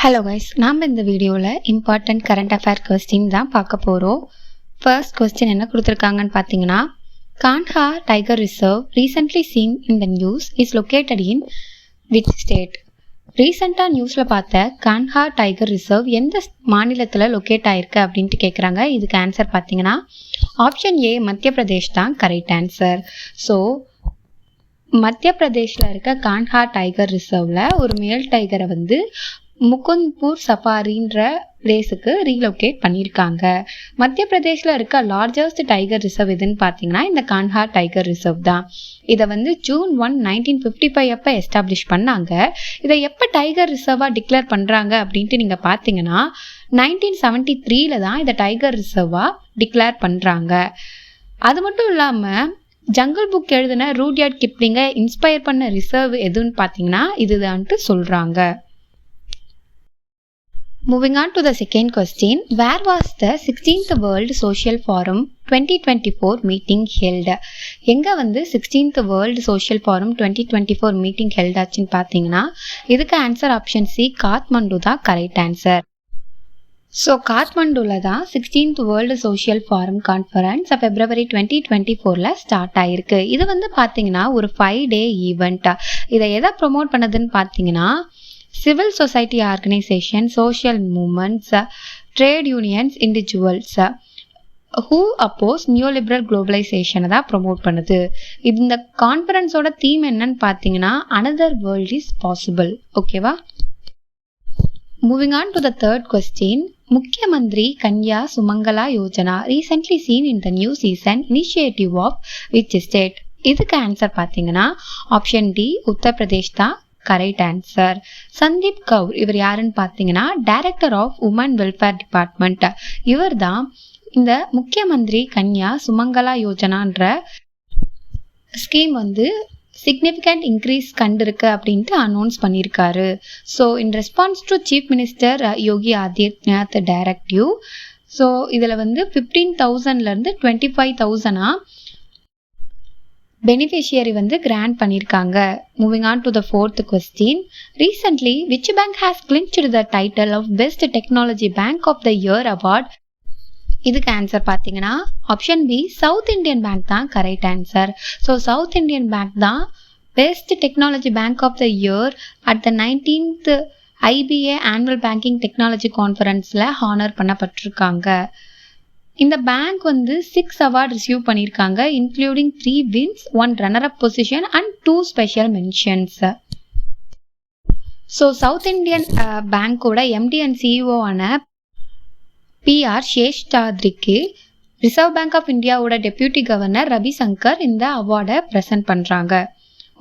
Hello guys, நாம் இந்த வீடியோவில் இம்பார்ட்டன்ட் கரண்ட் அஃபேர் கொஸ்டின் தான் பார்க்க போகிறோம். ஃபர்ஸ்ட் கொஸ்டின் என்ன கொடுத்துருக்காங்கன்னு பார்த்தீங்கன்னா, Kanha tiger reserve recently seen in the news is located in which state? ரீசெண்டாக நியூஸில் பார்த்த கான்ஹா டைகர் ரிசர்வ் எந்த மாநிலத்தில் லொக்கேட் ஆயிருக்கு அப்படின்ட்டு கேட்குறாங்க. இதுக்கு ஆன்சர் பார்த்தீங்கன்னா ஆப்ஷன் ஏ மத்திய பிரதேஷ் தான் கரெக்ட் ஆன்சர். ஸோ மத்திய பிரதேஷில் இருக்க கான்ஹா டைகர் ரிசர்வில் ஒரு மேல் டைகரை முகுந்த்பூர் சஃபாரின்ற பிளேஸுக்கு ரீலொகேட் பண்ணியிருக்காங்க. மத்திய பிரதேஷில் இருக்க லார்ஜஸ்ட் டைகர் ரிசர்வ் எதுன்னு பார்த்தீங்கன்னா இந்த கான்ஹா டைகர் ரிசர்வ் தான். இதை ஜூன் 1, 1955 அப்போ எஸ்டாப்ளிஷ் பண்ணாங்க. இதை எப்போ டைகர் ரிசர்வாக டிக்ளேர் பண்ணுறாங்க அப்படின்ட்டு நீங்கள் பார்த்தீங்கன்னா 1973 தான் இதை டைகர் ரிசர்வாக டிக்ளேர் பண்ணுறாங்க. அது மட்டும் இல்லாமல் ஜங்கிள் புக் எழுதின ரூட்யார்ட் கிப்ளிங்கை இன்ஸ்பயர் பண்ண ரிசர்வ் எதுன்னு பார்த்தீங்கன்னா இதுதான்ட்டு சொல்கிறாங்க. Moving on to the second question, where was the 16th World Social Forum 2024 meeting held? எங்கே 16th World Social Forum 2024 meeting held ஆச்சுன்னு பார்த்தீங்கன்னா இதுக்கு ஆன்சர் ஆப்ஷன் சி காத்மண்டு தான் கரெக்ட் ஆன்சர். ஸோ காத்மண்டுவில் தான் 16th World Social Forum Conference February 2024 start ஆயிருக்கு. இது பார்த்தீங்கன்னா ஒரு 5-day ஈவெண்ட். இதை எதை ப்ரொமோட் பண்ணதுன்னு பார்த்தீங்கன்னா civil society organisation, social movements, trade unions, individuals who oppose neoliberal குளோபலைசேஷனை தான் ப்ரொமோட் பண்ணுது. இந்த கான்ஃபரன்ஸோட தீம் என்னன்னு பார்த்தீங்கன்னா அனதர் வேர்ல்ட் இஸ் பாசிபிள். ஓகேவா? Moving on to the third question, Mukhya Mantri Kanya Sumangala Yojana recently seen in the new season initiative of which state? இதுக்கு answer பார்த்தீங்கன்னா ஆப்ஷன் டி உத்தரப்பிரதேஷ் தான் கரெக்ட் ஆன்சர். சந்தீப் கவுர் இவர் யாருன்னு பார்த்தீங்கன்னா director of woman welfare department. இவர் தான் இந்த முக்கிய மந்திரி கன்யா சுமங்கலா யோஜனான்ற ஸ்கீம் சிக்னிஃபிகண்ட் இன்க்ரீஸ் கண்டிருக்கு அப்படின்ட்டு அனௌன்ஸ் பண்ணியிருக்காரு. So in response to chief minister Yogi Adityanath directive. So இதில் 15,000லேருந்து 25,000 பெனிஃபிஷியரி கிராண்ட் பண்ணியிருக்காங்க. Moving on to the fourth question, recently which bank has clinched the title of best technology bank of the year award? இதுக்கு answer பார்த்தீங்கன்னா option B South Indian Bank தான் correct answer. So South Indian Bank தான் best technology bank of the year at the 19th IBA annual banking technology கான்ஃபரன்ஸில் honour பண்ணப்பட்டிருக்காங்க. இந்த bank 6 award receive பண்ணியிருக்காங்க, including 3 wins, 1 runner up position and 2 special mentions. So South Indian பேங்கோட MD and CEO ஆன PR சேஷ்டாத்ரிக்கு Reserve Bank of இந்தியாவோட deputy governor Ravi Shankar இந்த அவார்டை ப்ரெசென்ட் பண்ணுறாங்க.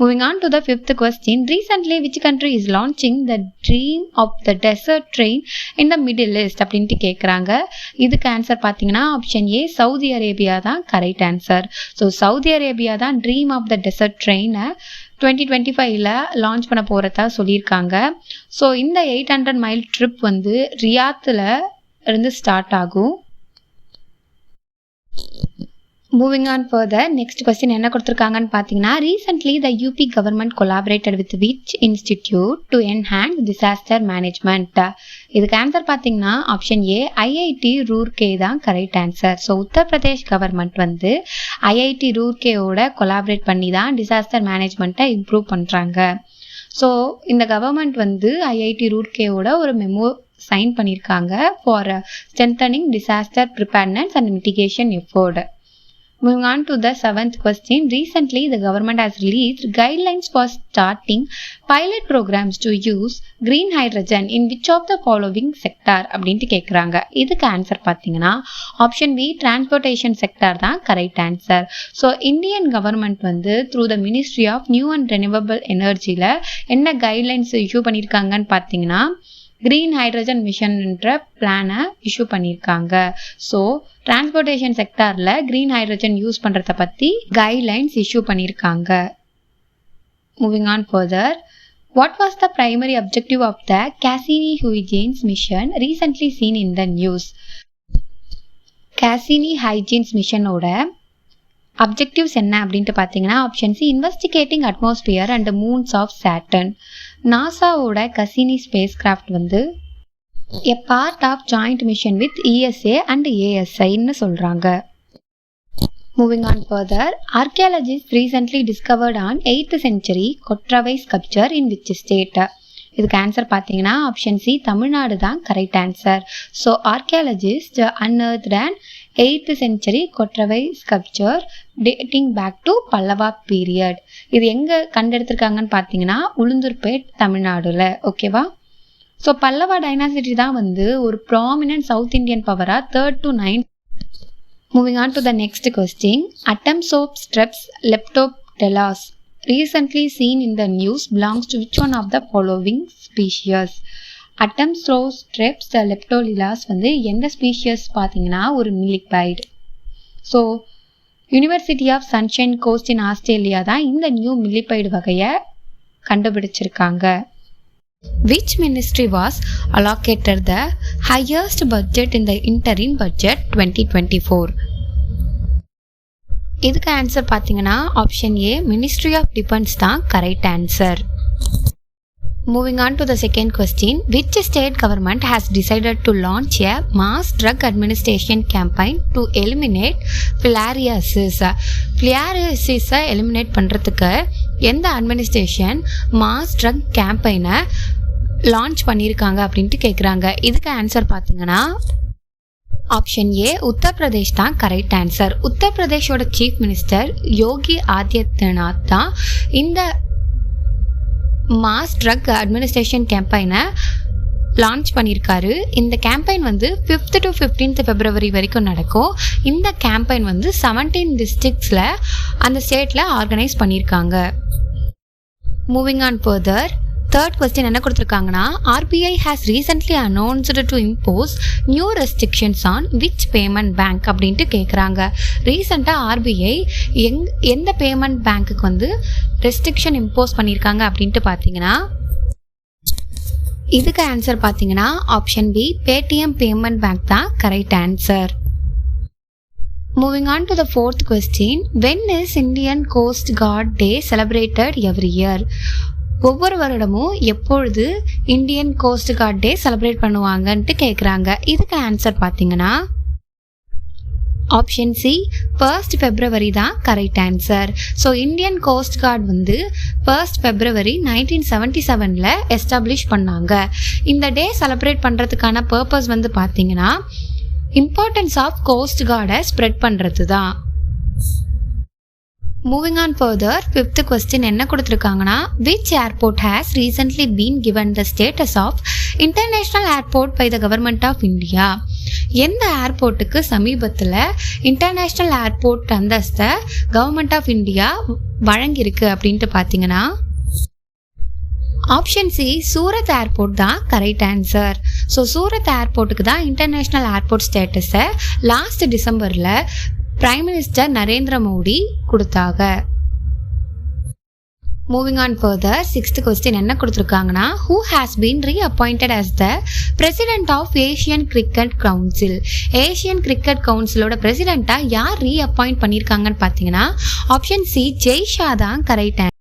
Moving on to the fifth question, recently which country is launching the Dream of the Desert Train in the Middle East அப்படின்ட்டு கேட்குறாங்க. இதுக்கு answer பார்த்தீங்கன்னா ஆப்ஷன் ஏ சவுதி அரேபியா தான் correct answer. So Saudi Arabia தான் dream of the dessert ட்ரெயினை 2025 launch பண்ண போகிறதா சொல்லியிருக்காங்க. ஸோ இந்த 800 மைல் ட்ரிப் ரியாத்தில் இருந்து ஸ்டார்ட் ஆகும். Moving on further, next question என்ன கொடுத்துருக்காங்கன்னு பார்த்தீங்கன்னா recently the UP government collaborated with which institute to enhance disaster management? இதுக்கு ஆன்சர் பார்த்தீங்கன்னா ஆப்ஷன் ஏ IIT ரூர்கே தான் correct answer. So Uttar Pradesh government IIT ரூர்கேவோட கொலாபரேட் பண்ணி தான் டிசாஸ்டர் மேனேஜ்மெண்ட்டை இம்ப்ரூவ் பண்ணுறாங்க. ஸோ இந்த கவர்மெண்ட் IIT ரூர்கேவோட ஒரு மெமோ சைன் பண்ணியிருக்காங்க for strengthening disaster preparedness and mitigation effort. Moving on to the seventh question, recently the government has released guidelines for starting pilot programs to use green hydrogen in which of the following sector அப்படின்ட்டு கேட்குறாங்க. இதுக்கு answer பார்த்தீங்கன்னா option B transportation sector தான் correct answer. So Indian government through the ministry of new and renewable எனர்ஜியில் என்ன guidelines issue பண்ணியிருக்காங்கன்னு பார்த்தீங்கன்னா green hydrogen மிஷன்ன்ற பிளானை இஷ்யூ பண்ணியிருக்காங்க. ஸோ டிரான்ஸ்போர்ட்டேஷன் செக்டாரில் கிரீன் ஹைட்ரஜன் யூஸ் பண்ணுறத பற்றி கைட்லைன்ஸ் இஷ்யூ பண்ணியிருக்காங்க. Moving on further, what was the primary objective of the Cassini-Huygens mission recently seen in the news? Cassini-Huygens மிஷனோட அப்ஜெக்டிவ்ஸ் என்ன அப்படின்ட்டு பார்த்தீங்கன்னா option C investigating atmosphere and moons of Saturn. நாசாவோட Cassini spacecraft a part of joint mission with ESA and ASIன்னு சொல்கிறாங்க. Moving on further, archaeologists recently discovered on 8th century Korravai sculpture in which state? இதுக்கு answer பார்த்தீங்கன்னா option C Tamil Nadu தான் correct answer. So archaeologist unearthed an 8th century Korravai sculpture dating back to Pallava period. இது எங்கே கண்டெடுத்திருக்காங்கன்னு பார்த்தீங்கன்னா உளுந்தூர்பேட் தமிழ்நாடுல. ஓகேவா? ஸோ பல்லவா டைனாசிட்டி தான் வந்து ஒரு ப்ராமினன்ட் சவுத் இந்தியன் பவரா 3rd to 9th. Moving on to the next question. Atomsops leptoptelas recently seen in the news belongs to which one of the following species? Atomsops leptotelas வந்து எந்த species பார்த்தீங்கன்னா ஒரு millipede. So University of Sunshine Coast in Australia தான் இந்த new மில்லிபைடு வகையை கண்டுபிடிச்சிருக்காங்க. Which ministry was allocated the highest budget in the interim budget 2024? இதுக்கு answer பார்த்தீங்கன்னா option A ministry of defence தான் correct answer. Moving on to the second question. Which state government has decided to launch a mass drug administration campaign to eliminate filariasis? Filariasis eliminate பண்ணுறதுக்கு எந்த administration mass drug கேம்பெயினை launch பண்ணியிருக்காங்க அப்படின்ட்டு கேட்குறாங்க. இதுக்கு answer பார்த்தீங்கன்னா option ஏ உத்தரப்பிரதேஷ் தான் correct answer. உத்தரப்பிரதேஷோட chief minister Yogi Adityanath தான் இந்த மாஸ் ட்ரக் அட்மினிஸ்ட்ரேஷன் கேம்பெயினை லான்ச் பண்ணியிருக்காரு. இந்த கேம்பெயின் வந்து 5th to 15th February வரைக்கும் நடக்கும். இந்த கேம்பெயின் வந்து 17 டிஸ்ட்ரிக்ட்ஸில் அந்த ஸ்டேட்டில் ஆர்கனைஸ் பண்ணியிருக்காங்க. Moving on further, third question என்ன கொடுத்துருக்காங்கன்னா RBI has recently announced to impose new restrictions on which payment bank அப்படின்ட்டு கேட்குறாங்க. ரீசெண்டாக RBI எந்த பேமெண்ட் பேங்க்குக்கு வந்து ரெஸ்ட்ரிக்ஷன் இம்போஸ் பண்ணியிருக்காங்க அப்படின்ட்டு பார்த்தீங்கன்னா இதுக்கு ஆன்சர் பார்த்தீங்கன்னா option B Paytm payment bank தான் correct answer. Moving on to the fourth question. When is Indian Coast Guard Day celebrated every year? ஒவ்வொரு வருடமும் எப்பொழுது Indian coast guard day celebrate பண்ணுவாங்கன்ட்டு கேட்குறாங்க. இதுக்கு ஆன்சர் பார்த்தீங்கன்னா ஆப்ஷன் சி 1st February தான் correct answer. So Indian coast guard வந்து 1st February 1977 establish பண்ணாங்க. இந்த டே செலிப்ரேட் பண்ணுறதுக்கான பர்பஸ் வந்து பார்த்தீங்கன்னா இம்பார்ட்டன்ஸ் ஆஃப் கோஸ்ட் கார்டை ஸ்ப்ரெட் பண்ணுறது தான். Moving on further, 5th question என்ன கொடுத்துருக்காங்கன்னா which airport has recently been given the status of international airport by the government of India? எந்த ஏர்போர்ட்டுக்கு சமீபத்தில் இன்டர்நேஷ்னல் ஏர்போர்ட் அந்தஸ்தை கவர்மெண்ட் ஆஃப் இந்தியா வழங்கியிருக்கு அப்படின்ட்டு பார்த்தீங்கன்னா ஆப்ஷன் சி சூரத் ஏர்போர்ட் தான் கரெக்ட் ஆன்சர். ஸோ சூரத் ஏர்போர்ட்டுக்கு தான் இன்டர்நேஷ்னல் ஏர்போர்ட் ஸ்டேட்டஸை லாஸ்ட் டிசம்பரில் பிரைம் மினிஸ்டர் நரேந்திர மோடி கொடுத்தாங்க. Moving on further, 6th question என்ன கொடுத்துருக்காங்கன்னா who has been reappointed as the president of Asian cricket council? Asian cricket கவுன்சிலோட பிரசிடெண்ட்டாக யார் ரீஅப்பாயிண்ட் பண்ணியிருக்காங்கன்னு பார்த்தீங்கன்னா ஆப்ஷன் சி ஜெய்ஷா தான் கரெக்ட்.